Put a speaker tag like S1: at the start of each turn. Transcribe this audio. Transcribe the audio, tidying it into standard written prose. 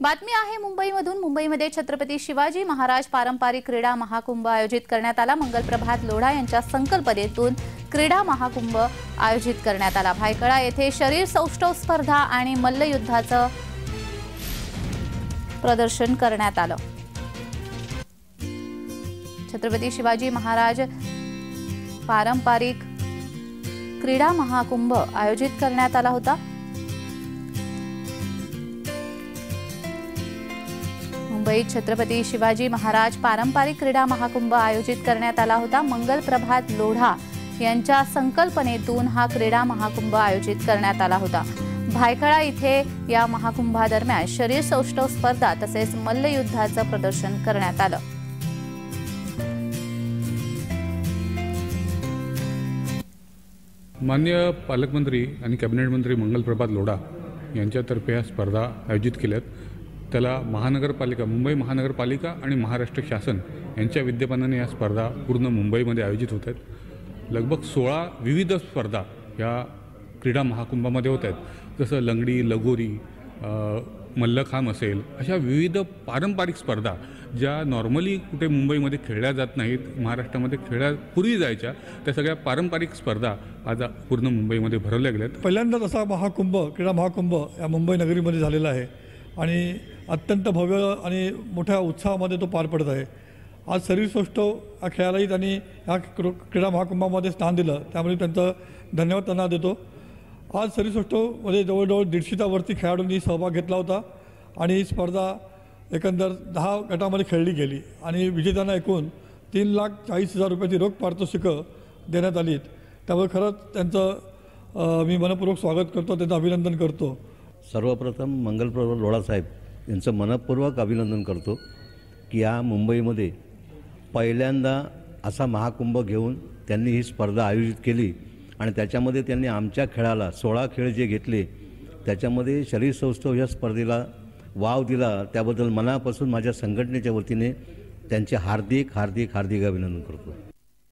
S1: बातमी आहे मुंबईमधून। मुंबईमध्ये छत्रपती शिवाजी महाराज पारंपरिक क्रीडा महाकुंभ आयोजित करण्यात आला। मंगलप्रभात लोढा यांच्या संकल्पनेतून क्रीडा महाकुंभ आयोजित करण्यात आला। भायखळा येथे शरीर सौष्ठव स्पर्धा आणि मल्लयुद्धाचं प्रदर्शन करण्यात आलं। छत्रपती शिवाजी महाराज पारंपरिक क्रीडा महाकुंभ आयोजित करण्यात आला होता। मुंबईत छत्रपती शिवाजी महाराज पारंपरिक क्रीडा महाकुंभ आयोजित करण्यात आला होता। मंगलप्रभात लोढा यांच्या संकल्पनेतून हा क्रीडा महाकुंभ आयोजित करण्यात आला होता। भायखळा इथे या महाकुंभादरम्यान शरीर सौष्ठव स्पर्धा तसेच मल्लयुद्धाचं प्रदर्शन करण्यात आलं।
S2: माननीय पालकमंत्री आणि कॅबिनेट मंत्री मंगलप्रभात लोढा यांच्यातर्फे या स्पर्धा आयोजित केल्यात। त्याला महानगरपालिका, मुंबई महानगरपालिका आणि महाराष्ट्र शासन यांच्या विद्यमानाने या स्पर्धा पूर्ण मुंबईमध्ये आयोजित होत आहेत। लगभग 16 विविध स्पर्धा या क्रीडा महाकुंभामध्ये होत आहेत। जसं लंगडी, लगोरी, मल्लखांब असेल, अशा विविध पारंपरिक स्पर्धा ज्या नॉर्मली कुठे मुंबईमध्ये खेळल्या जात नाहीत, महाराष्ट्रामध्ये पूर्वी जायच्या, त्या सगळ्या पारंपरिक स्पर्धा आज पूर्ण मुंबईमध्ये भरवल्या गेल्यात।
S3: पहिल्यांदाच असा महाकुंभ, क्रीडा महाकुंभ या मुंबई नगरीमध्ये झालेला आहे आणि अत्यंत भव्य आणि मोठ्या उत्साहामध्ये तो पार पडत आहे। आज शरीर सौष्ठव या खेळालाही त्यांनी या क्रीडा महाकुंभामध्ये स्थान दिलं, त्यामुळे त्यांचं धन्यवाद त्यांना देतो। आज शरीर सौष्ठवमध्ये जवळजवळ 150च्या वरती खेळाडूंनी सहभाग घेतला होता आणि ही स्पर्धा एकंदर 10 गटामध्ये खेळली गेली आणि विजेत्यांना एकूण 3,40,000 रुपयाची रोख पारितोषिकं देण्यात आली। त्यामुळे खरंच त्यांचं मी मनपूर्वक स्वागत करतो, त्यांचं अभिनंदन करतो।
S4: सर्वप्रथम मंगलप्रभात लोढा साहेब यांचं मनपूर्वक अभिनंदन करतो की या मुंबईमध्ये पहिल्यांदा असा महाकुंभ घेऊन त्यांनी ही स्पर्धा आयोजित केली आणि त्याच्यामध्ये त्यांनी आमच्या खेळाला 16 खेळ जे घेतले त्याच्यामध्ये शरीर सौष्ठव या स्पर्धेला वाव दिला, त्याबद्दल मनापासून माझ्या संघटनेच्या वतीने त्यांचे हार्दिक अभिनंदन करतो।